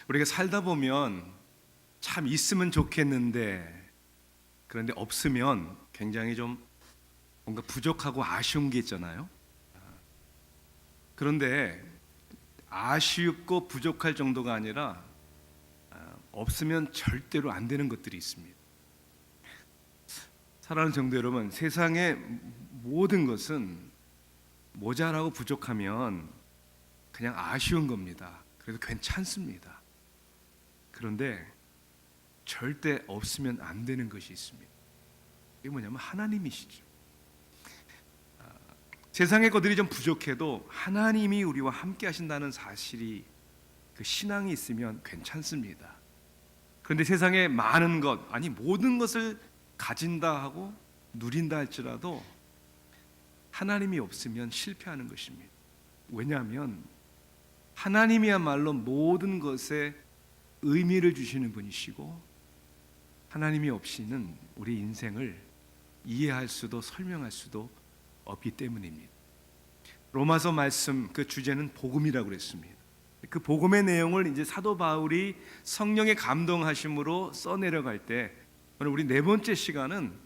우리가 살다 보면 참 있으면 좋겠는데, 그런데 없으면 굉장히 좀 뭔가 부족하고 아쉬운 게 있잖아요. 그런데 아쉽고 부족할 정도가 아니라 없으면 절대로 안 되는 것들이 있습니다. 사랑하는 성도 여러분, 세상의 모든 것은 모자라고 부족하면 그냥 아쉬운 겁니다. 그래도 괜찮습니다. 그런데 절대 없으면 안 되는 것이 있습니다. 이게 뭐냐면 하나님이시죠. 세상의 것들이 좀 부족해도 하나님이 우리와 함께 하신다는 사실이, 그 신앙이 있으면 괜찮습니다. 그런데 세상에 많은 것, 아니 모든 것을 가진다 하고 누린다 할지라도 하나님이 없으면 실패하는 것입니다. 왜냐하면 하나님이야말로 모든 것에 의미를 주시는 분이시고, 하나님이 없이는 우리 인생을 이해할 수도 설명할 수도 없기 때문입니다. 로마서 말씀 그 주제는 복음이라고 그랬습니다. 그 복음의 내용을 이제 사도 바울이 성령의 감동하심으로 써내려갈 때, 오늘 우리 네 번째 시간은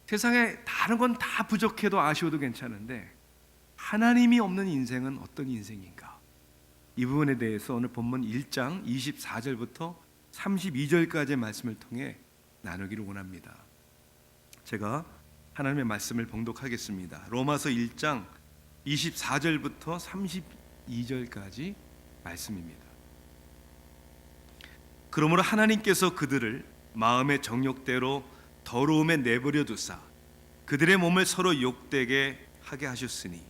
세상에 다른 건 다 부족해도 아쉬워도 괜찮은데 하나님이 없는 인생은 어떤 인생인가, 이 부분에 대해서 오늘 본문 1장 24절부터 32절까지의 말씀을 통해 나누기를 원합니다. 제가 하나님의 말씀을 봉독하겠습니다. 로마서 1장 24절부터 32절까지 말씀입니다. 그러므로 하나님께서 그들을 마음의 정욕대로 더러움에 내버려 두사 그들의 몸을 서로 욕되게 하게 하셨으니,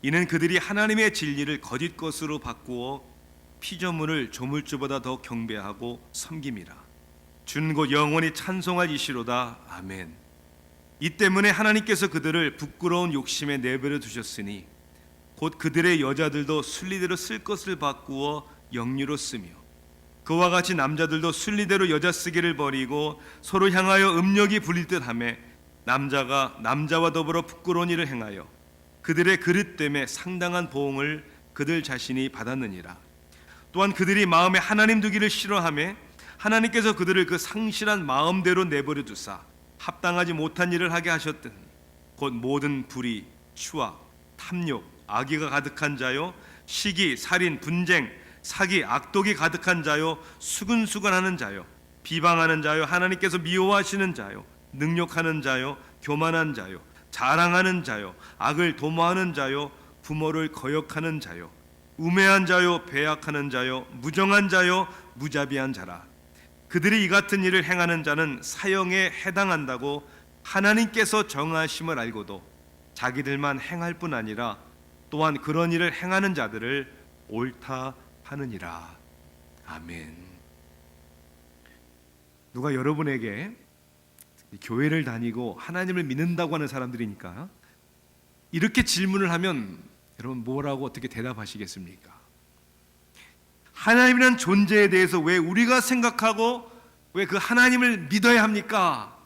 이는 그들이 하나님의 진리를 거짓 것으로 바꾸어 피조물을 조물주보다 더 경배하고 섬김이라. 준 곧 영원히 찬송할 이시로다. 아멘. 이 때문에 하나님께서 그들을 부끄러운 욕심에 내버려 두셨으니 곧 그들의 여자들도 순리대로 쓸 것을 바꾸어 영리로 쓰며, 그와 같이 남자들도 순리대로 여자 쓰기를 버리고 서로 향하여 음욕이 불릴 듯하며, 남자가 남자와 더불어 부끄러운 일을 행하여 그들의 그릇 때문에 상당한 보응을 그들 자신이 받았느니라. 또한 그들이 마음에 하나님 두기를 싫어하며 하나님께서 그들을 그 상실한 마음대로 내버려 두사 합당하지 못한 일을 하게 하셨더니, 곧 모든 불의, 추악, 탐욕, 악의가 가득한 자요, 시기, 살인, 분쟁, 사기, 악독이 가득한 자요, 수근수근하는 자요, 비방하는 자요, 하나님께서 미워하시는 자요, 능욕하는 자요, 교만한 자요, 자랑하는 자요, 악을 도모하는 자요, 부모를 거역하는 자요, 우매한 자요, 배약하는 자요, 무정한 자요, 무자비한 자라. 그들이 이 같은 일을 행하는 자는 사형에 해당한다고 하나님께서 정하심을 알고도 자기들만 행할 뿐 아니라 또한 그런 일을 행하는 자들을 옳다 하느니라. 아멘. 누가 여러분에게 교회를 다니고 하나님을 믿는다고 하는 사람들이니까 이렇게 질문을 하면 여러분 뭐라고 어떻게 대답하시겠습니까? 하나님이라는 존재에 대해서 왜 우리가 생각하고 왜 그 하나님을 믿어야 합니까?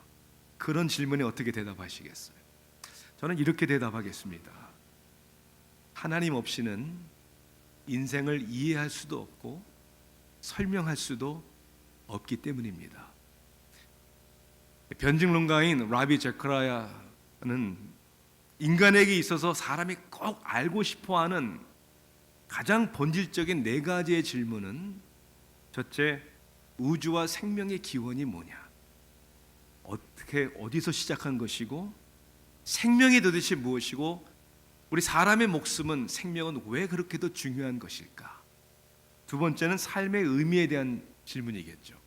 그런 질문에 어떻게 대답하시겠어요? 저는 이렇게 대답하겠습니다. 하나님 없이는 인생을 이해할 수도 없고 설명할 수도 없기 때문입니다. 변증론가인 라비 제크라야는 인간에게 있어서 사람이 꼭 알고 싶어하는 가장 본질적인 네 가지의 질문은, 첫째, 우주와 생명의 기원이 뭐냐, 어떻게 어디서 시작한 것이고 생명이 도대체 무엇이고 우리 사람의 목숨은, 생명은 왜 그렇게도 중요한 것일까. 두 번째는 삶의 의미에 대한 질문이겠죠.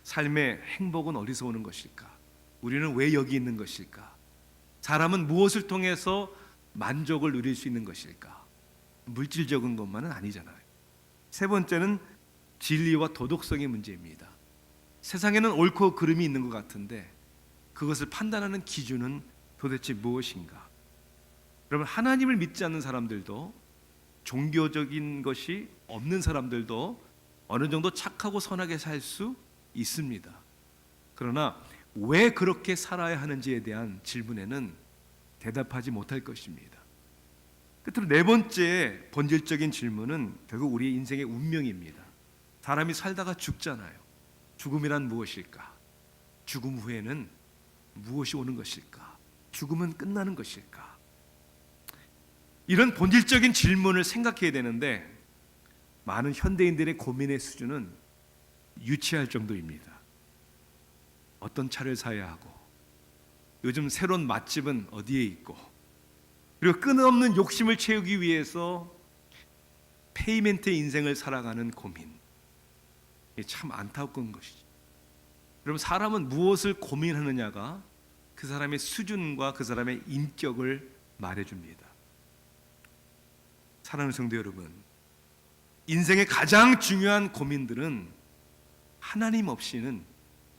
삶의 행복은 어디서 오는 것일까? 우리는 왜 여기 있는 것일까? 사람은 무엇을 통해서 만족을 누릴 수 있는 것일까? 물질적인 것만은 아니잖아요. 세 번째는 진리와 도덕성의 문제입니다. 세상에는 옳고 그름이 있는 것 같은데 그것을 판단하는 기준은 도대체 무엇인가? 여러분, 하나님을 믿지 않는 사람들도, 종교적인 것이 없는 사람들도 어느 정도 착하고 선하게 살 수 있습니다. 그러나 왜 그렇게 살아야 하는지에 대한 질문에는 대답하지 못할 것입니다. 끝으로 네 번째 본질적인 질문은 결국 우리의 인생의 운명입니다. 사람이 살다가 죽잖아요. 죽음이란 무엇일까? 죽음 후에는 무엇이 오는 것일까? 죽음은 끝나는 것일까? 이런 본질적인 질문을 생각해야 되는데 많은 현대인들의 고민의 수준은 유치할 정도입니다. 어떤 차를 사야 하고, 요즘 새로운 맛집은 어디에 있고, 그리고 끊임없는 욕심을 채우기 위해서 페이멘트의 인생을 살아가는 고민. 이게 참 안타까운 것이죠. 여러분, 사람은 무엇을 고민하느냐가 그 사람의 수준과 그 사람의 인격을 말해줍니다. 사랑하는 성도 여러분, 인생의 가장 중요한 고민들은 하나님 없이는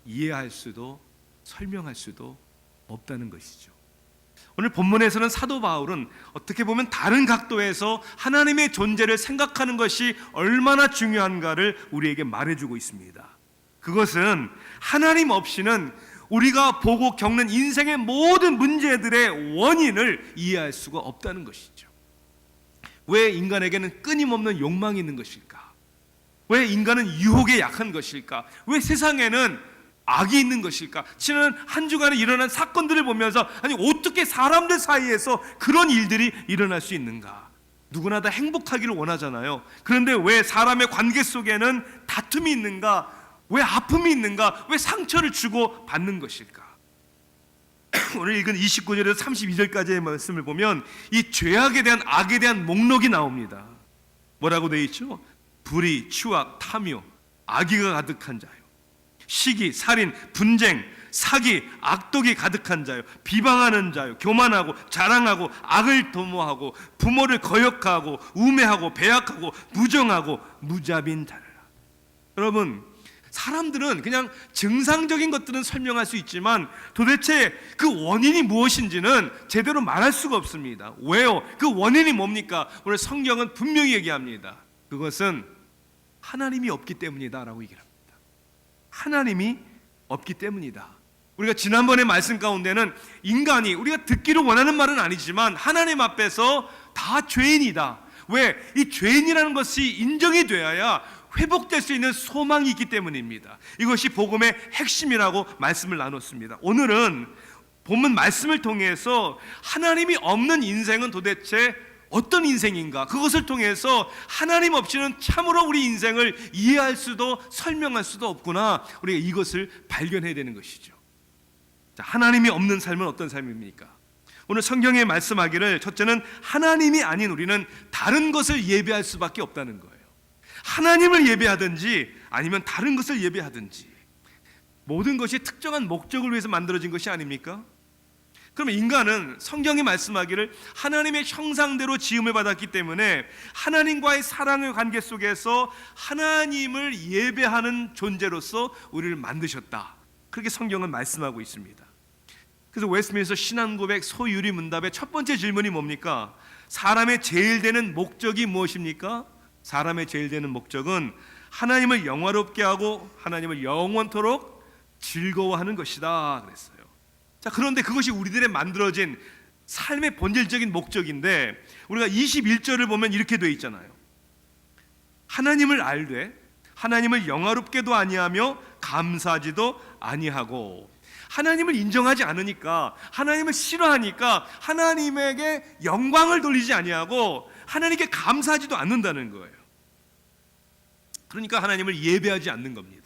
이해할 수도 설명할 수도 없다는 것이죠. 오늘 본문에서는 사도 바울은 어떻게 보면 다른 각도에서 하나님의 존재를 생각하는 것이 얼마나 중요한가를 우리에게 말해주고 있습니다. 그것은 하나님 없이는 우리가 보고 겪는 인생의 모든 문제들의 원인을 이해할 수가 없다는 것이죠. 왜 인간에게는 끊임없는 욕망이 있는 것일까? 왜 인간은 유혹에 약한 것일까? 왜 세상에는 악이 있는 것일까? 지난 한 주간에 일어난 사건들을 보면서 아니 어떻게 사람들 사이에서 그런 일들이 일어날 수 있는가? 누구나 다 행복하기를 원하잖아요. 그런데 왜 사람의 관계 속에는 다툼이 있는가? 왜 아픔이 있는가? 왜 상처를 주고 받는 것일까? 오늘 읽은 29절에서 32절까지의 말씀을 보면 이 죄악에 대한 악에 대한 목록이 나옵니다. 뭐라고 되어 있죠? 불의, 추악, 탐욕, 악의가 가득한 자요, 시기, 살인, 분쟁, 사기, 악독이 가득한 자요, 비방하는 자요, 교만하고 자랑하고 악을 도모하고 부모를 거역하고 우매하고 배약하고 무정하고 무자비인 자라. 여러분, 사람들은 그냥 증상적인 것들은 설명할 수 있지만 도대체 그 원인이 무엇인지는 제대로 말할 수가 없습니다. 왜요? 그 원인이 뭡니까? 오늘 성경은 분명히 얘기합니다. 그것은 하나님이 없기 때문이다 라고 얘기합니다. 하나님이 없기 때문이다. 우리가 지난번에 말씀 가운데는 인간이 우리가 듣기를 원하는 말은 아니지만 하나님 앞에서 다 죄인이다. 왜? 이 죄인이라는 것이 인정이 되어야 회복될 수 있는 소망이 있기 때문입니다. 이것이 복음의 핵심이라고 말씀을 나눴습니다. 오늘은 본문 말씀을 통해서 하나님이 없는 인생은 도대체 어떤 인생인가? 그것을 통해서 하나님 없이는 참으로 우리 인생을 이해할 수도 설명할 수도 없구나. 우리가 이것을 발견해야 되는 것이죠. 자, 하나님이 없는 삶은 어떤 삶입니까? 오늘 성경에 말씀하기를 첫째는 하나님이 아닌 우리는 다른 것을 예배할 수밖에 없다는 거예요. 하나님을 예배하든지 아니면 다른 것을 예배하든지, 모든 것이 특정한 목적을 위해서 만들어진 것이 아닙니까? 그러면 인간은 성경이 말씀하기를 하나님의 형상대로 지음을 받았기 때문에 하나님과의 사랑의 관계 속에서 하나님을 예배하는 존재로서 우리를 만드셨다. 그렇게 성경은 말씀하고 있습니다. 그래서 웨스트민스터 신앙고백 소유리 문답의 첫 번째 질문이 뭡니까? 사람의 제일 되는 목적이 무엇입니까? 사람의 제일 되는 목적은 하나님을 영화롭게 하고 하나님을 영원토록 즐거워하는 것이다 그랬어요. 자, 그런데 그것이 우리들의 만들어진 삶의 본질적인 목적인데 우리가 21절을 보면 이렇게 돼 있잖아요. 하나님을 알되 하나님을 영화롭게도 아니하며 감사하지도 아니하고, 하나님을 인정하지 않으니까, 하나님을 싫어하니까 하나님에게 영광을 돌리지 아니하고 하나님께 감사하지도 않는다는 거예요. 그러니까 하나님을 예배하지 않는 겁니다.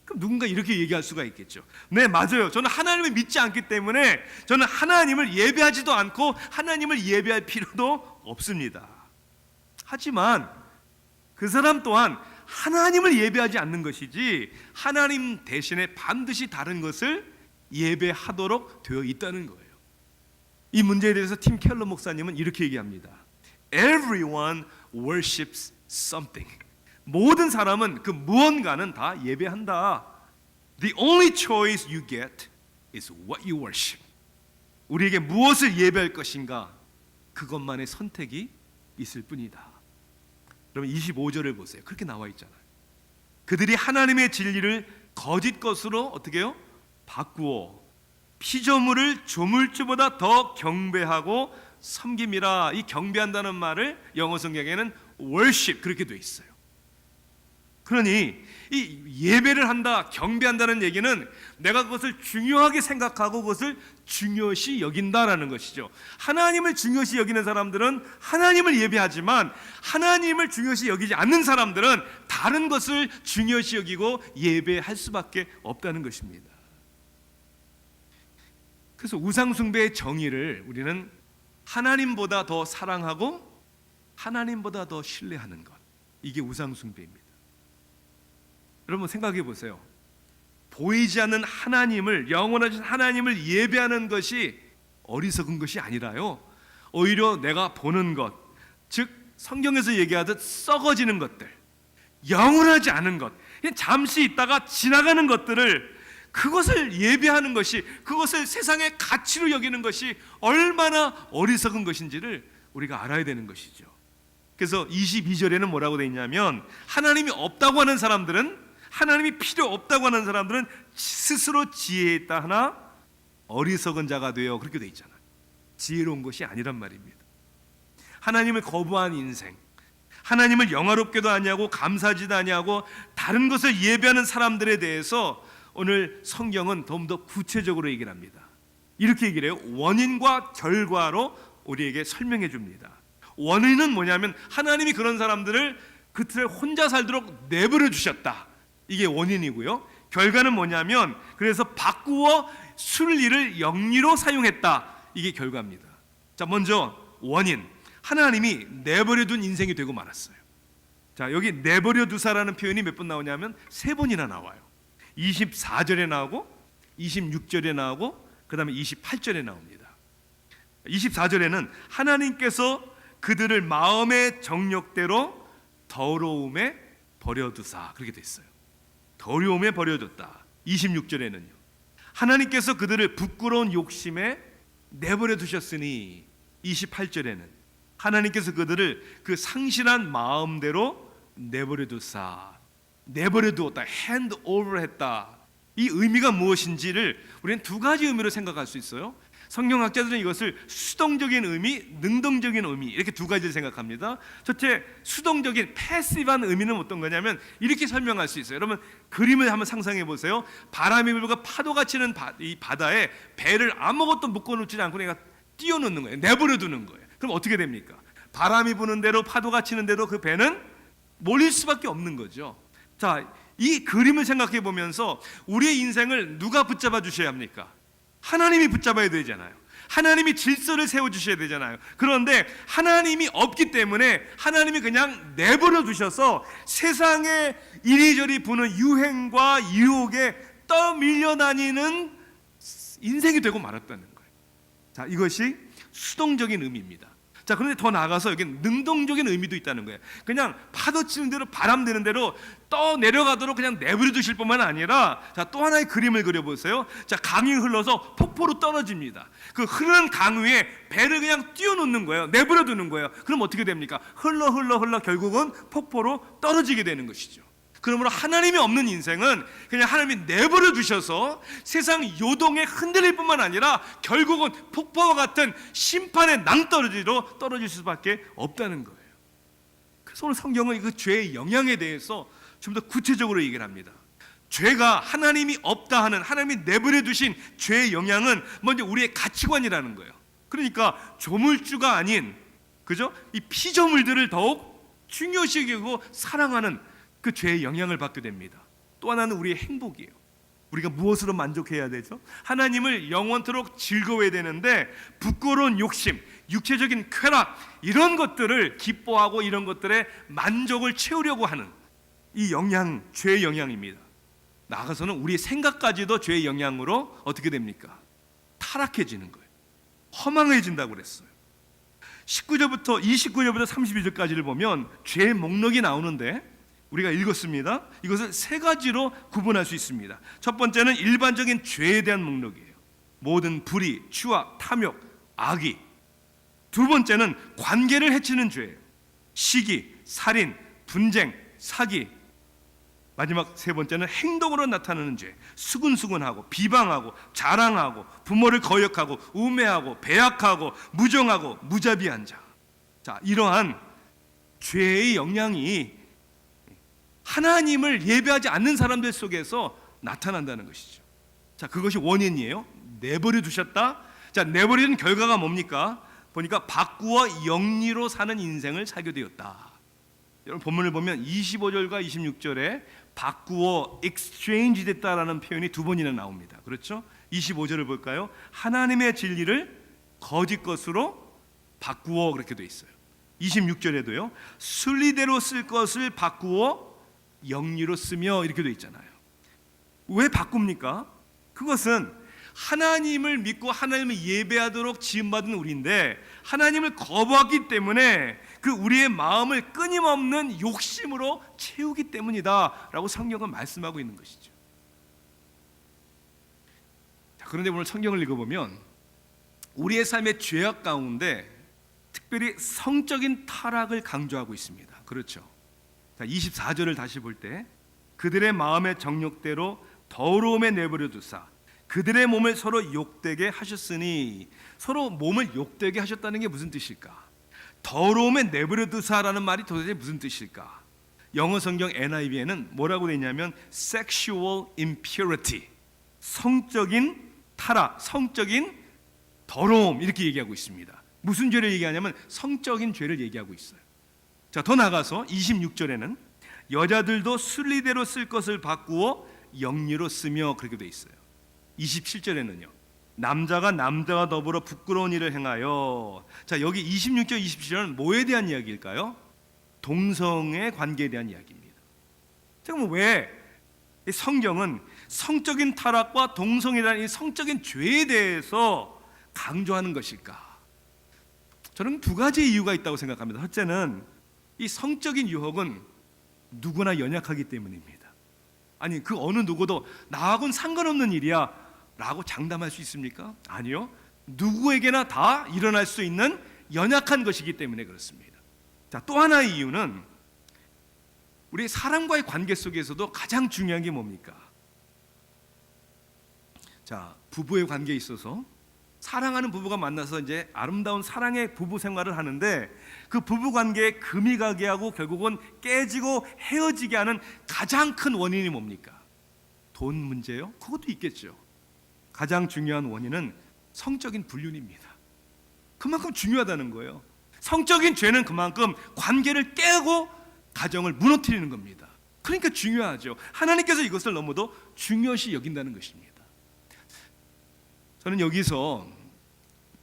그럼 누군가 이렇게 얘기할 수가 있겠죠. 네, 맞아요. 저는 하나님을 믿지 않기 때문에 저는 하나님을 예배하지도 않고 하나님을 예배할 필요도 없습니다. 하지만 그 사람 또한 하나님을 예배하지 않는 것이지 하나님 대신에 반드시 다른 것을 예배하도록 되어 있다는 거예요. 이 문제에 대해서 팀 켈러 목사님은 이렇게 얘기합니다. Everyone worships something. 모든 사람은 그 무언가는 다 예배한다. The only choice you get is what you worship. 우리에게 무엇을 예배할 것인가, 그것만의 선택이 있을 뿐이다. 그러면 25절을 보세요. 그렇게 나와 있잖아요. 그들이 하나님의 진리를 거짓 것으로 어떻게 해요? 바꾸어 피조물을 조물주보다 더 경배하고 섬김이라. 이 경배한다는 말을 영어 성경에는 worship 그렇게 돼 있어요. 그러니 이 예배를 한다, 경배한다는 얘기는 내가 그것을 중요하게 생각하고 그것을 중요시 여긴다라는 것이죠. 하나님을 중요시 여기는 사람들은 하나님을 예배하지만 하나님을 중요시 여기지 않는 사람들은 다른 것을 중요시 여기고 예배할 수밖에 없다는 것입니다. 그래서 우상숭배의 정의를 우리는 하나님보다 더 사랑하고 하나님보다 더 신뢰하는 것, 이게 우상숭배입니다. 여러분 생각해 보세요. 보이지 않는 하나님을, 영원하신 하나님을 예배하는 것이 어리석은 것이 아니라요, 오히려 내가 보는 것, 즉 성경에서 얘기하듯 썩어지는 것들, 영원하지 않은 것, 그냥 잠시 있다가 지나가는 것들을, 그것을 예배하는 것이, 그것을 세상의 가치로 여기는 것이 얼마나 어리석은 것인지를 우리가 알아야 되는 것이죠. 그래서 22절에는 뭐라고 되어 있냐면, 하나님이 없다고 하는 사람들은, 하나님이 필요 없다고 하는 사람들은 스스로 지혜에 있다 하나 어리석은 자가 되어, 그렇게 되어 있잖아요. 지혜로운 것이 아니란 말입니다. 하나님을 거부한 인생, 하나님을 영화롭게도 아니하고 감사하지도 아니하고 다른 것을 예배하는 사람들에 대해서 오늘 성경은 좀 더 구체적으로 얘기를 합니다. 이렇게 얘기를 해요. 원인과 결과로 우리에게 설명해 줍니다. 원인은 뭐냐면 하나님이 그런 사람들을 그 틀에 혼자 살도록 내버려 주셨다, 이게 원인이고요. 결과는 뭐냐면 그래서 바꾸어 순리를 영리로 사용했다, 이게 결과입니다. 자, 먼저 원인, 하나님이 내버려 둔 인생이 되고 말았어요. 자, 여기 내버려 두사라는 표현이 몇 번 나오냐면 3번이나 나와요. 24절에 나오고 26절에 나오고 그 다음에 28절에 나옵니다. 24절에는 하나님께서 그들을 마음의 정욕대로 더러움에 버려두사, 그렇게 됐어요. 더러움에 버려뒀다. 26절에는요, 하나님께서 그들을 부끄러운 욕심에 내버려 두셨으니, 28절에는 하나님께서 그들을 그 상실한 마음대로 내버려 두사, 내버려 두었다, hand over 했다. 이 의미가 무엇인지를 우리는 두 가지 의미로 생각할 수 있어요. 성경학자들은 이것을 수동적인 의미, 능동적인 의미, 이렇게 두 가지를 생각합니다. 첫째, 수동적인 패시브한 의미는 어떤 거냐면 이렇게 설명할 수 있어요. 여러분 그림을 한번 상상해 보세요. 바람이 불고 파도가 치는 이 바다에 배를 아무것도 묶어놓지 않고 내가 띄워놓는 거예요. 내버려 두는 거예요. 그럼 어떻게 됩니까? 바람이 부는 대로, 파도가 치는 대로 그 배는 몰릴 수밖에 없는 거죠. 자, 이 그림을 생각해 보면서 우리의 인생을 누가 붙잡아 주셔야 합니까? 하나님이 붙잡아야 되잖아요. 하나님이 질서를 세워주셔야 되잖아요. 그런데 하나님이 없기 때문에 하나님이 그냥 내버려 두셔서 세상에 이리저리 부는 유행과 유혹에 떠밀려 다니는 인생이 되고 말았다는 거예요. 자, 이것이 수동적인 의미입니다. 자, 그런데 더 나아가서 여기 능동적인 의미도 있다는 거예요. 그냥 파도 치는 대로, 바람 되는 대로 떠 내려가도록 그냥 내버려 두실 뿐만 아니라, 자, 또 하나의 그림을 그려보세요. 자, 강이 흘러서 폭포로 떨어집니다. 그 흐르는 강 위에 배를 그냥 띄워놓는 거예요. 내버려 두는 거예요. 그럼 어떻게 됩니까? 흘러 결국은 폭포로 떨어지게 되는 것이죠. 그러므로 하나님이 없는 인생은 그냥 하나님이 내버려 두셔서 세상 요동에 흔들릴 뿐만 아니라 결국은 폭포와 같은 심판의 낭떠러지로 떨어질 수밖에 없다는 거예요. 그래서 오늘 성경은 그 죄의 영향에 대해서 좀 더 구체적으로 얘기를 합니다. 죄가 하나님이 없다 하는, 하나님이 내버려 두신 죄의 영향은 먼저 우리의 가치관이라는 거예요. 그러니까 조물주가 아닌, 그죠? 이 피조물들을 더욱 중요시 여기고 사랑하는 그 죄의 영향을 받게 됩니다. 또 하나는 우리의 행복이에요. 우리가 무엇으로 만족해야 되죠? 하나님을 영원토록 즐거워해야 되는데 부끄러운 욕심, 육체적인 쾌락, 이런 것들을 기뻐하고 이런 것들에 만족을 채우려고 하는 이 영향, 죄의 영향입니다. 나아가서는 우리의 생각까지도 죄의 영향으로 어떻게 됩니까? 타락해지는 거예요. 허망해진다고 그랬어요. 29절부터 32절까지를 보면 죄의 목록이 나오는데 우리가 읽었습니다. 이것을 세 가지로 구분할 수 있습니다. 첫 번째는 일반적인 죄에 대한 목록이에요. 모든 불의, 추악, 탐욕, 악의. 두 번째는 관계를 해치는 죄예요. 시기, 살인, 분쟁, 사기. 마지막 세 번째는 행동으로 나타나는 죄. 수근수근하고 비방하고 자랑하고 부모를 거역하고 우매하고 배약하고 무정하고 무자비한 자. 자, 이러한 죄의 영향이 하나님을 예배하지 않는 사람들 속에서 나타난다는 것이죠. 자, 그것이 원인이에요. 내버려 두셨다. 자, 내버리는 결과가 뭡니까? 보니까 바꾸어 영리로 사는 인생을 살게 되었다. 여러분 본문을 보면 25절과 26절에 바꾸어 exchange 됐다라는 표현이 두 번이나 나옵니다. 그렇죠? 25절을 볼까요? 하나님의 진리를 거짓 것으로 바꾸어 그렇게 돼 있어요. 26절에도요. 순리대로 쓸 것을 바꾸어 영리로 쓰며 이렇게 돼 있잖아요. 왜 바꿉니까? 그것은 하나님을 믿고 하나님을 예배하도록 지음받은 우리인데 하나님을 거부하기 때문에 그 우리의 마음을 끊임없는 욕심으로 채우기 때문이다라고 성경은 말씀하고 있는 것이죠. 자, 그런데 오늘 성경을 읽어보면 우리의 삶의 죄악 가운데 특별히 성적인 타락을 강조하고 있습니다. 그렇죠. 자, 24절을 다시 볼 때 그들의 마음의 정욕대로 더러움에 내버려 두사 그들의 몸을 서로 욕되게 하셨으니, 서로 몸을 욕되게 하셨다는 게 무슨 뜻일까? 더러움에 내버려 두사라는 말이 도대체 무슨 뜻일까? 영어 성경 NIV에는 뭐라고 되어 있냐면 sexual impurity, 성적인 타락, 성적인 더러움 이렇게 얘기하고 있습니다. 무슨 죄를 얘기하냐면 성적인 죄를 얘기하고 있어요. 자, 더 나가서 26절에는 여자들도 순리대로 쓸 것을 바꾸어 영리로 쓰며 그렇게 돼 있어요. 27절에는요. 남자가 남자와 더불어 부끄러운 일을 행하여. 자, 여기 26절 27절은 뭐에 대한 이야기일까요? 동성의 관계에 대한 이야기입니다. 그럼 왜 성경은 성적인 타락과 동성이라는 이 성적인 죄에 대해서 강조하는 것일까? 저는 두 가지 이유가 있다고 생각합니다. 첫째는 이 성적인 유혹은 누구나 연약하기 때문입니다. 아니, 그 어느 누구도 나하고는 상관없는 일이야 라고 장담할 수 있습니까? 아니요. 누구에게나 다 일어날 수 있는 연약한 것이기 때문에 그렇습니다. 자, 또 하나의 이유는 우리 사람과의 관계 속에서도 가장 중요한 게 뭡니까? 자, 부부의 관계에 있어서 사랑하는 부부가 만나서 이제 아름다운 사랑의 부부 생활을 하는데 그 부부 관계에 금이 가게 하고 결국은 깨지고 헤어지게 하는 가장 큰 원인이 뭡니까? 돈 문제요? 그것도 있겠죠. 가장 중요한 원인은 성적인 불륜입니다. 그만큼 중요하다는 거예요. 성적인 죄는 그만큼 관계를 깨고 가정을 무너뜨리는 겁니다. 그러니까 중요하죠. 하나님께서 이것을 너무도 중요시 여긴다는 것입니다. 저는 여기서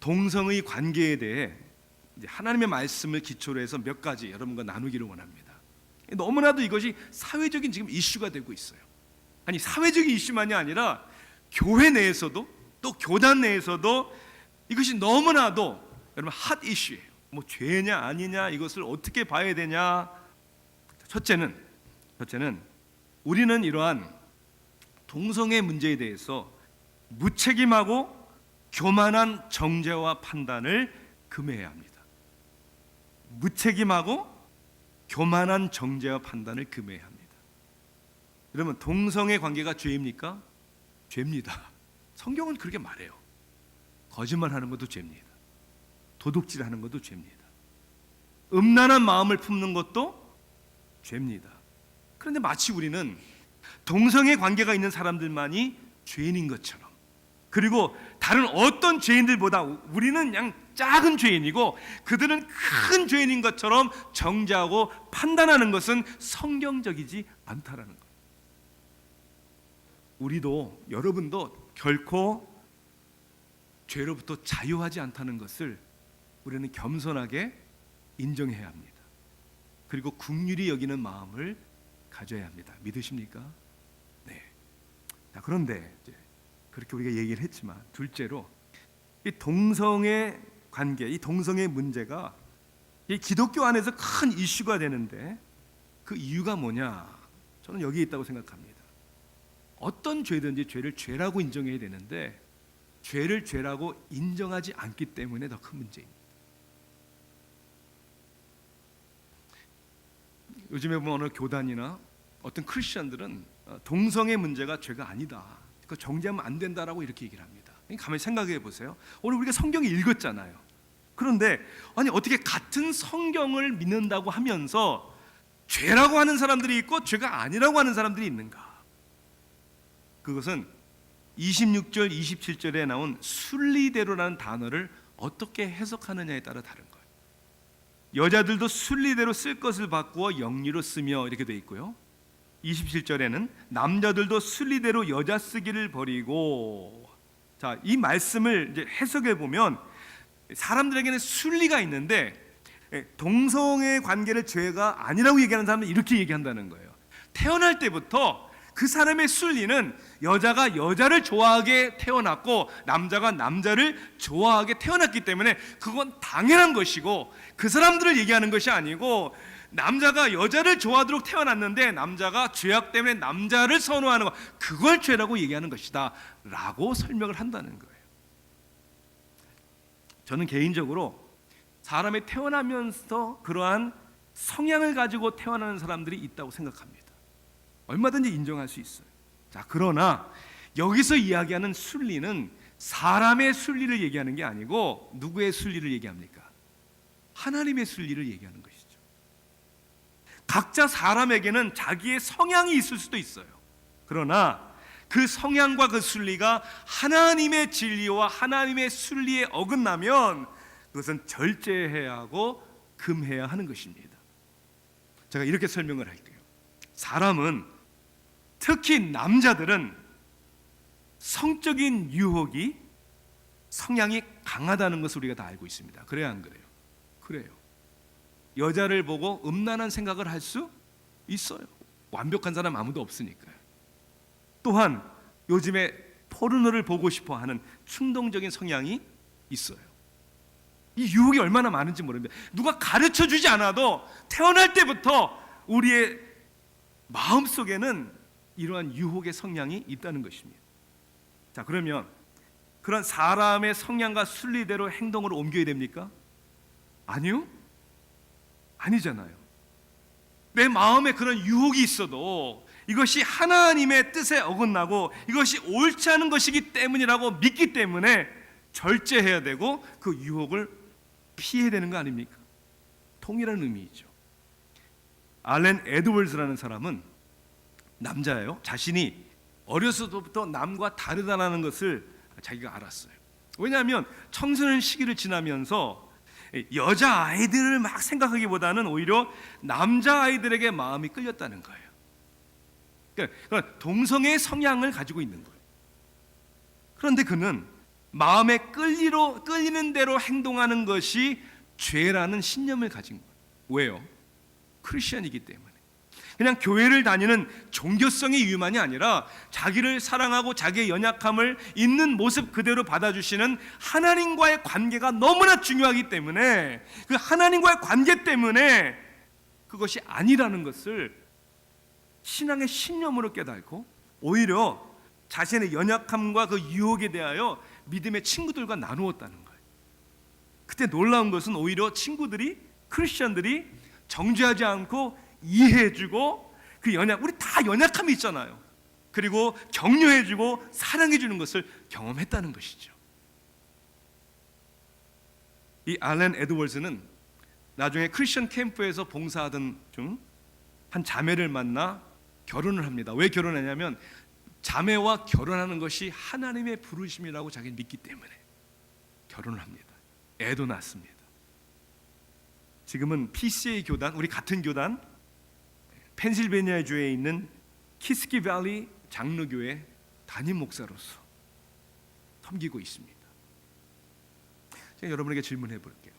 동성의 관계에 대해 이제 하나님의 말씀을 기초로 해서 몇 가지 여러분과 나누기를 원합니다. 너무나도 이것이 사회적인 지금 이슈가 되고 있어요. 아니, 사회적인 이슈만이 아니라 교회 내에서도 또 교단 내에서도 이것이 너무나도 여러분 핫 이슈예요. 뭐 죄냐 아니냐 이것을 어떻게 봐야 되냐. 첫째는 우리는 이러한 동성애 문제에 대해서 무책임하고 교만한 정죄와 판단을 금해야 합니다. 무책임하고 교만한 정죄와 판단을 금해야 합니다. 여러분, 동성애 관계가 죄입니까? 죄입니다. 성경은 그렇게 말해요. 거짓말하는 것도 죄입니다. 도둑질하는 것도 죄입니다. 음란한 마음을 품는 것도 죄입니다. 그런데 마치 우리는 동성애 관계가 있는 사람들만이 죄인인 것처럼, 그리고 다른 어떤 죄인들보다 우리는 그냥 작은 죄인이고 그들은 큰 죄인인 것처럼 정죄하고 판단하는 것은 성경적이지 않다라는 거예요. 우리도, 여러분도 결코 죄로부터 자유하지 않다는 것을 우리는 겸손하게 인정해야 합니다. 그리고 긍휼히 여기는 마음을 가져야 합니다. 믿으십니까? 네. 자, 그런데 이제 그렇게 우리가 얘기를 했지만, 둘째로 이 동성애 관계, 이 동성애 문제가 이 기독교 안에서 큰 이슈가 되는데 그 이유가 뭐냐? 저는 여기에 있다고 생각합니다. 어떤 죄든지 죄를 죄라고 인정해야 되는데 죄를 죄라고 인정하지 않기 때문에 더 큰 문제입니다. 요즘에 보면 어느 교단이나 어떤 크리스천들은 동성애 문제가 죄가 아니다, 그 정죄하면 안 된다라고 이렇게 얘기를 합니다. 가만히 생각해 보세요. 오늘 우리가 성경을 읽었잖아요. 그런데 아니, 어떻게 같은 성경을 믿는다고 하면서 죄라고 하는 사람들이 있고 죄가 아니라고 하는 사람들이 있는가? 그것은 26절, 27절에 나온 순리대로라는 단어를 어떻게 해석하느냐에 따라 다른 거예요. 여자들도 순리대로 쓸 것을 바꾸어 영리로 쓰며 이렇게 돼 있고요. 27절에는 남자들도 순리대로 여자 쓰기를 버리고, 자, 이 말씀을 이제 해석해 보면 사람들에게는 순리가 있는데 동성애 관계를 죄가 아니라고 얘기하는 사람은 이렇게 얘기한다는 거예요. 태어날 때부터 그 사람의 순리는 여자가 여자를 좋아하게 태어났고 남자가 남자를 좋아하게 태어났기 때문에 그건 당연한 것이고, 그 사람들을 얘기하는 것이 아니고 남자가 여자를 좋아하도록 태어났는데 남자가 죄악 때문에 남자를 선호하는 것, 그걸 죄라고 얘기하는 것이다 라고 설명을 한다는 거예요. 저는 개인적으로 사람이 태어나면서 그러한 성향을 가지고 태어나는 사람들이 있다고 생각합니다. 얼마든지 인정할 수 있어요. 자, 그러나 여기서 이야기하는 순리는 사람의 순리를 얘기하는 게 아니고 누구의 순리를 얘기합니까? 하나님의 순리를 얘기하는 것이죠. 각자 사람에게는 자기의 성향이 있을 수도 있어요. 그러나 그 성향과 그 순리가 하나님의 진리와 하나님의 순리에 어긋나면 그것은 절제해야 하고 금해야 하는 것입니다. 제가 이렇게 설명을 할게요. 사람은, 특히 남자들은 성적인 유혹이, 성향이 강하다는 것을 우리가 다 알고 있습니다. 그래야 안 그래요? 그래요. 여자를 보고 음란한 생각을 할 수 있어요. 완벽한 사람 아무도 없으니까요. 또한 요즘에 포르노를 보고 싶어 하는 충동적인 성향이 있어요. 이 유혹이 얼마나 많은지 모릅니다. 누가 가르쳐 주지 않아도 태어날 때부터 우리의 마음속에는 이러한 유혹의 성향이 있다는 것입니다. 자, 그러면 그런 사람의 성향과 순리대로 행동을 옮겨야 됩니까? 아니요. 아니잖아요. 내 마음에 그런 유혹이 있어도 이것이 하나님의 뜻에 어긋나고 이것이 옳지 않은 것이기 때문이라고 믿기 때문에 절제해야 되고 그 유혹을 피해야 되는 거 아닙니까? 동일한 의미이죠. 알렌 에드월즈라는 사람은 남자예요. 자신이 어려서부터 남과 다르다는 것을 자기가 알았어요. 왜냐하면 청소년 시기를 지나면서 여자 아이들을 막 생각하기보다는 오히려 남자 아이들에게 마음이 끌렸다는 거예요. 그러니까 동성애의 성향을 가지고 있는 거예요. 그런데 그는 마음에 끌리는 대로 행동하는 것이 죄라는 신념을 가진 거예요. 왜요? 크리스천이기 때문에. 그냥 교회를 다니는 종교성의 이유만이 아니라 자기를 사랑하고 자기의 연약함을 있는 모습 그대로 받아주시는 하나님과의 관계가 너무나 중요하기 때문에, 그 하나님과의 관계 때문에 그것이 아니라는 것을 신앙의 신념으로 깨닫고 오히려 자신의 연약함과 그 유혹에 대하여 믿음의 친구들과 나누었다는 거예요. 그때 놀라운 것은 오히려 친구들이, 크리스천들이 정죄하지 않고 이해해주고 그 우리 다 연약함이 있잖아요. 그리고 격려해주고 사랑해주는 것을 경험했다는 것이죠. 이 알렌 에드월즈는 나중에 크리스천 캠프에서 봉사하던 중 한 자매를 만나 결혼을 합니다. 왜 결혼하냐면 자매와 결혼하는 것이 하나님의 부르심이라고 자기는 믿기 때문에 결혼을 합니다. 애도 낳습니다. 지금은 PCA 교단, 우리 같은 교단, 펜실베니아 주에 있는 키스키 밸리 장로교회 담임 목사로서 섬기고 있습니다. 제가 여러분에게 질문해 볼게요.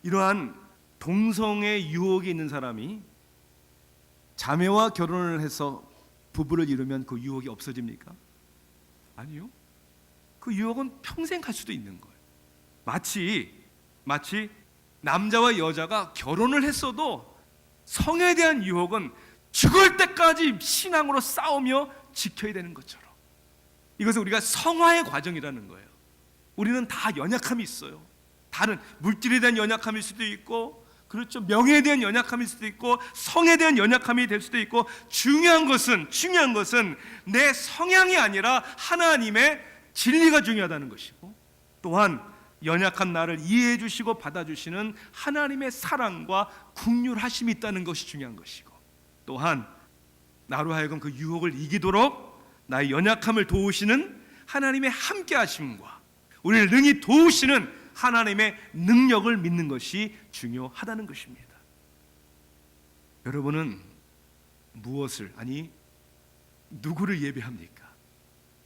이러한 동성애 유혹이 있는 사람이 자매와 결혼을 해서 부부를 이루면 그 유혹이 없어집니까? 아니요. 그 유혹은 평생 갈 수도 있는 거예요. 마치 남자와 여자가 결혼을 했어도 성에 대한 유혹은 죽을 때까지 신앙으로 싸우며 지켜야 되는 것처럼, 이것은 우리가 성화의 과정이라는 거예요. 우리는 다 연약함이 있어요. 다른 물질에 대한 연약함일 수도 있고, 그렇죠, 명예에 대한 연약함일 수도 있고, 성에 대한 연약함이 될 수도 있고, 중요한 것은 내 성향이 아니라 하나님의 진리가 중요하다는 것이고, 또한 연약한 나를 이해해 주시고 받아주시는 하나님의 사랑과 긍휼하심이 있다는 것이 중요한 것이고, 또한 나로 하여금 그 유혹을 이기도록 나의 연약함을 도우시는 하나님의 함께 하심과 우리를 능히 도우시는 하나님의 능력을 믿는 것이 중요하다는 것입니다. 여러분은 무엇을, 아니 누구를 예배합니까?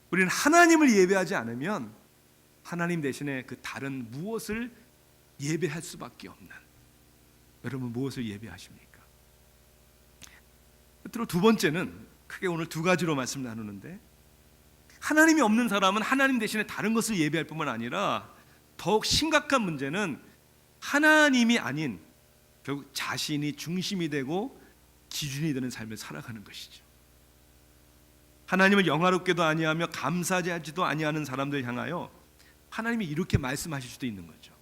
우리는 하나님을 예배하지 않으면 하나님 대신에 그 다른 무엇을 예배할 수밖에 없는, 여러분 무엇을 예배하십니까? 끝으로 두 번째는 크게 오늘 두 가지로 말씀 나누는데, 하나님이 없는 사람은 하나님 대신에 다른 것을 예배할 뿐만 아니라 더욱 심각한 문제는 하나님이 아닌 결국 자신이 중심이 되고 기준이 되는 삶을 살아가는 것이죠. 하나님을 영화롭게도 아니하며 감사하지도 아니하는 사람들 향하여 하나님이 이렇게 말씀하실 수도 있는 거죠.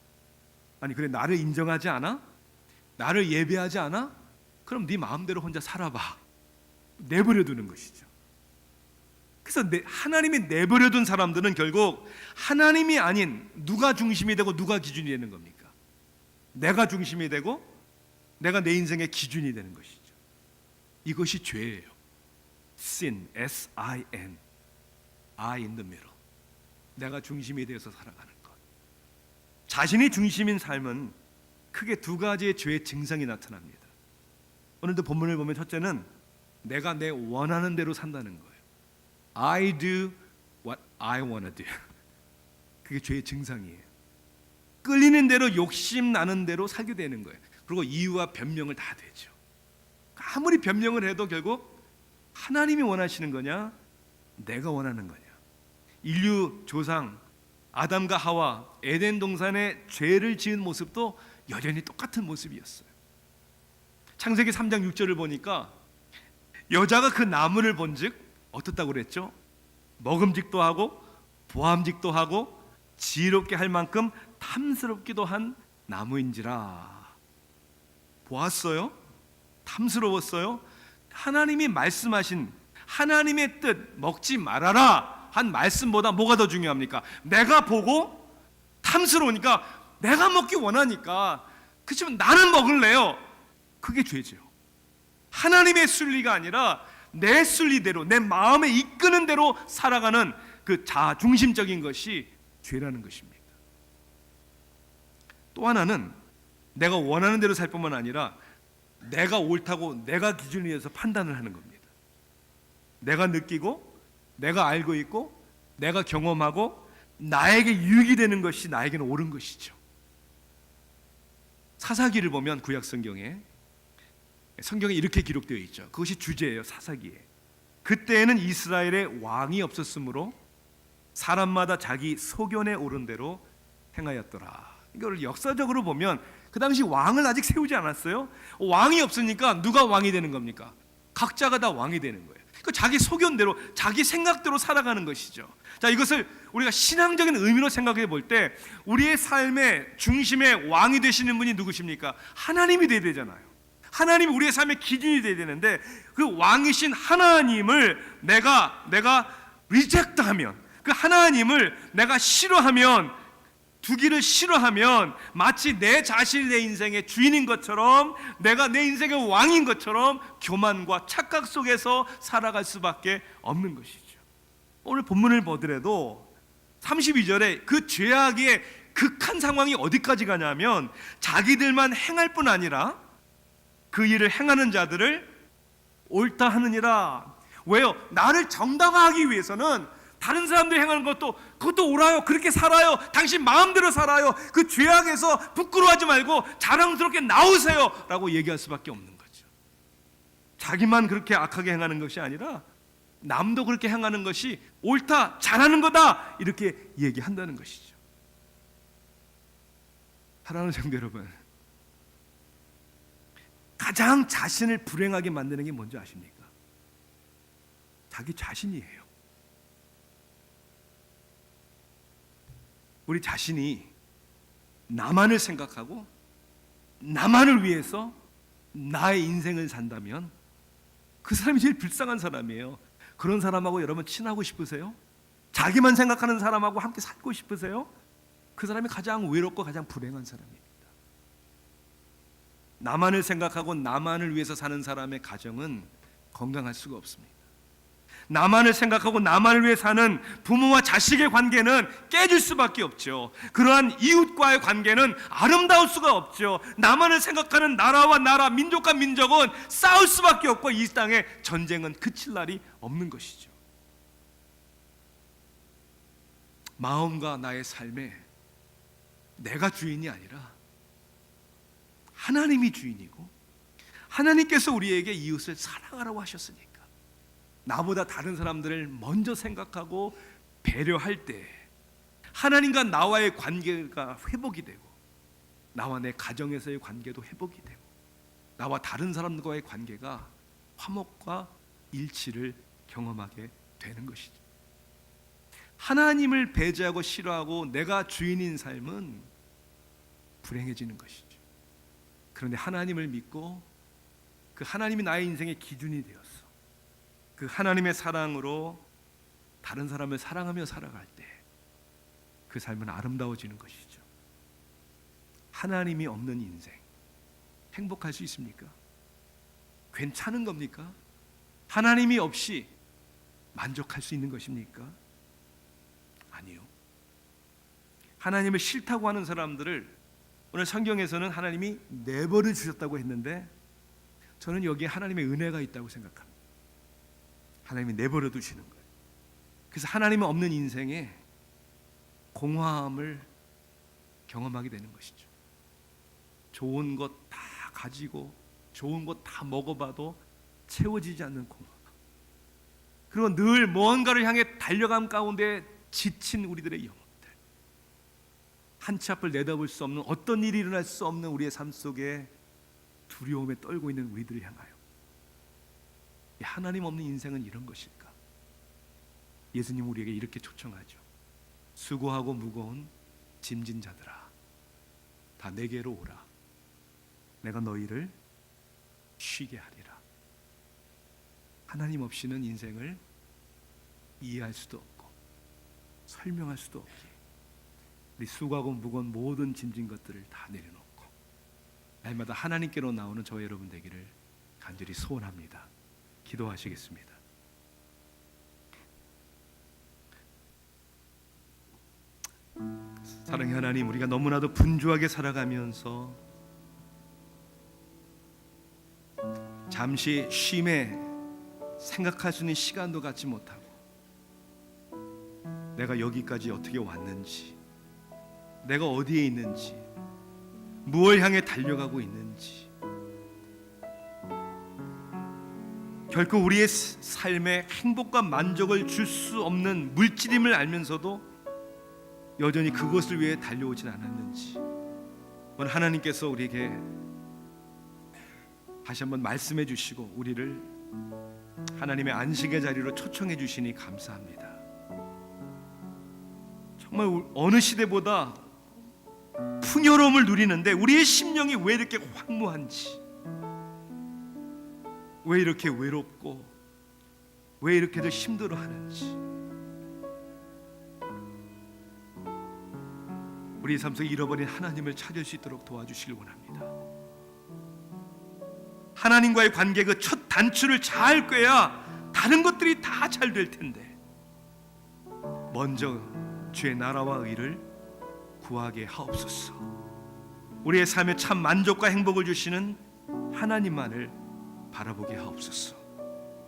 아니 그래, 나를 인정하지 않아? 나를 예배하지 않아? 그럼 네 마음대로 혼자 살아봐. 내버려 두는 것이죠. 그래서 하나님이 내버려 둔 사람들은 결국 하나님이 아닌 누가 중심이 되고 누가 기준이 되는 겁니까? 내가 중심이 되고 내가 내 인생의 기준이 되는 것이죠. 이것이 죄예요. Sin, S-I-N, I in the middle. 내가 중심이 되어서 살아가는 것. 자신이 중심인 삶은 크게 두 가지의 죄의 증상이 나타납니다. 오늘도 본문을 보면 첫째는 내가 내 원하는 대로 산다는 거예요. I do what I want to do. 그게 죄의 증상이에요. 끌리는 대로, 욕심 나는 대로 살게 되는 거예요. 그리고 이유와 변명을 다 대죠. 아무리 변명을 해도 결국 하나님이 원하시는 거냐, 내가 원하는 거냐. 인류 조상 아담과 하와 에덴 동산에 죄를 지은 모습도 여전히 똑같은 모습이었어요. 창세기 3장 6절을 보니까 여자가 그 나무를 본즉 어떻다고 그랬죠? 먹음직도 하고 보암직도 하고 지혜롭게 할 만큼 탐스럽기도 한 나무인지라. 보았어요? 탐스러웠어요? 하나님이 말씀하신 하나님의 뜻, 먹지 말아라 한 말씀보다 뭐가 더 중요합니까? 내가 보고 탐스러우니까 내가 먹기 원하니까, 그렇지만 나는 먹을래요. 그게 죄죠. 하나님의 순리가 아니라 내 순리대로, 내 마음에 이끄는 대로 살아가는 그 자중심적인 것이 죄라는 것입니다. 또 하나는 내가 원하는 대로 살 뿐만 아니라 내가 옳다고 내가 기준이 돼서 판단을 하는 겁니다. 내가 느끼고 내가 알고 있고 내가 경험하고 나에게 유익이 되는 것이 나에게는 옳은 것이죠. 사사기를 보면 구약 성경에 이렇게 기록되어 있죠. 그것이 주제예요. 사사기에. 그때에는 이스라엘에 왕이 없었으므로 사람마다 자기 소견에 오른 대로 행하였더라. 이걸 역사적으로 보면 그 당시 왕을 아직 세우지 않았어요. 왕이 없으니까 누가 왕이 되는 겁니까? 각자가 다 왕이 되는 거예요. 그 자기 소견대로, 자기 생각대로 살아가는 것이죠. 자, 이것을 우리가 신앙적인 의미로 생각해 볼 때 우리의 삶의 중심의 왕이 되시는 분이 누구십니까? 하나님이 되어야 되잖아요. 하나님이 우리의 삶의 기준이 되어야 되는데, 그 왕이신 하나님을 내가 리젝트하면, 그 하나님을 내가 싫어하면, 두기를 싫어하면 마치 내 자신이 내 인생의 주인인 것처럼, 내가 내 인생의 왕인 것처럼 교만과 착각 속에서 살아갈 수밖에 없는 것이죠. 오늘 본문을 보더라도 32절에 그 죄악의 극한 상황이 어디까지 가냐면, 자기들만 행할 뿐 아니라 그 일을 행하는 자들을 옳다 하느니라. 왜요? 나를 정당화하기 위해서는 다른 사람들이 행하는 그것도 옳아요. 그렇게 살아요. 당신 마음대로 살아요. 그 죄악에서 부끄러워하지 말고 자랑스럽게 나오세요 라고 얘기할 수밖에 없는 거죠. 자기만 그렇게 악하게 행하는 것이 아니라 남도 그렇게 행하는 것이 옳다, 잘하는 거다, 이렇게 얘기한다는 것이죠. 사랑하는 성도 여러분, 가장 자신을 불행하게 만드는 게 뭔지 아십니까? 자기 자신이에요. 우리 자신이 나만을 생각하고 나만을 위해서 나의 인생을 산다면 그 사람이 제일 불쌍한 사람이에요. 그런 사람하고 여러분 친하고 싶으세요? 자기만 생각하는 사람하고 함께 살고 싶으세요? 그 사람이 가장 외롭고 가장 불행한 사람입니다. 나만을 생각하고 나만을 위해서 사는 사람의 가정은 건강할 수가 없습니다. 나만을 생각하고 나만을 위해 사는 부모와 자식의 관계는 깨질 수밖에 없죠. 그러한 이웃과의 관계는 아름다울 수가 없죠. 나만을 생각하는 나라와 나라, 민족과 민족은 싸울 수밖에 없고 이 땅에 전쟁은 그칠 날이 없는 것이죠. 마음과 나의 삶에 내가 주인이 아니라 하나님이 주인이고, 하나님께서 우리에게 이웃을 사랑하라고 하셨으니까 나보다 다른 사람들을 먼저 생각하고 배려할 때 하나님과 나와의 관계가 회복이 되고, 나와 내 가정에서의 관계도 회복이 되고, 나와 다른 사람들과의 관계가 화목과 일치를 경험하게 되는 것이죠. 하나님을 배제하고 싫어하고 내가 주인인 삶은 불행해지는 것이죠. 그런데 하나님을 믿고 그 하나님이 나의 인생의 기준이 되었어. 그 하나님의 사랑으로 다른 사람을 사랑하며 살아갈 때 그 삶은 아름다워지는 것이죠. 하나님이 없는 인생 행복할 수 있습니까? 괜찮은 겁니까? 하나님이 없이 만족할 수 있는 것입니까? 아니요. 하나님을 싫다고 하는 사람들을 오늘 성경에서는 하나님이 내버려 주셨다고 했는데, 저는 여기에 하나님의 은혜가 있다고 생각합니다. 하나님이 내버려 두시는 거예요. 그래서 하나님이 없는 인생에 공허함을 경험하게 되는 것이죠. 좋은 것 다 가지고 좋은 것 다 먹어봐도 채워지지 않는 공허함, 그리고 늘 무언가를 향해 달려감 가운데 지친 우리들의 영혼들, 한치 앞을 내다볼 수 없는, 어떤 일이 일어날 수 없는 우리의 삶 속에 두려움에 떨고 있는 우리들을 향하여 하나님 없는 인생은 이런 것일까? 예수님 우리에게 이렇게 초청하죠. 수고하고 무거운 짐진 자들아, 다 내게로 오라. 내가 너희를 쉬게 하리라. 하나님 없이는 인생을 이해할 수도 없고 설명할 수도 없기에 우리 수고하고 무거운 모든 짐진 것들을 다 내려놓고 날마다 하나님께로 나오는 저 여러분 되기를 간절히 소원합니다. 기도하시겠습니다. 사랑의 하나님, 우리가 너무나도 분주하게 살아가면서 잠시 쉼에 생각할 수 있는 시간도 갖지 못하고 내가 여기까지 어떻게 왔는지, 내가 어디에 있는지, 무엇을 향해 달려가고 있는지, 결코 우리의 삶에 행복과 만족을 줄 수 없는 물질임을 알면서도 여전히 그것을 위해 달려오진 않았는지, 오늘 하나님께서 우리에게 다시 한번 말씀해 주시고 우리를 하나님의 안식의 자리로 초청해 주시니 감사합니다. 정말 어느 시대보다 풍요로움을 누리는데 우리의 심령이 왜 이렇게 황무한지, 왜 이렇게 외롭고 왜 이렇게들 힘들어하는지, 우리 삶 속에 잃어버린 하나님을 찾을 수 있도록 도와주시길 원합니다. 하나님과의 관계 그 첫 단추를 잘 꿰야 다른 것들이 다 잘 될 텐데, 먼저 주의 나라와 의를 구하게 하옵소서. 우리의 삶에 참 만족과 행복을 주시는 하나님만을 바라보게 하옵소서.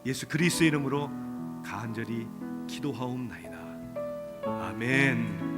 예수 그리스도의 이름으로 간절히 기도하옵나이다. 아멘.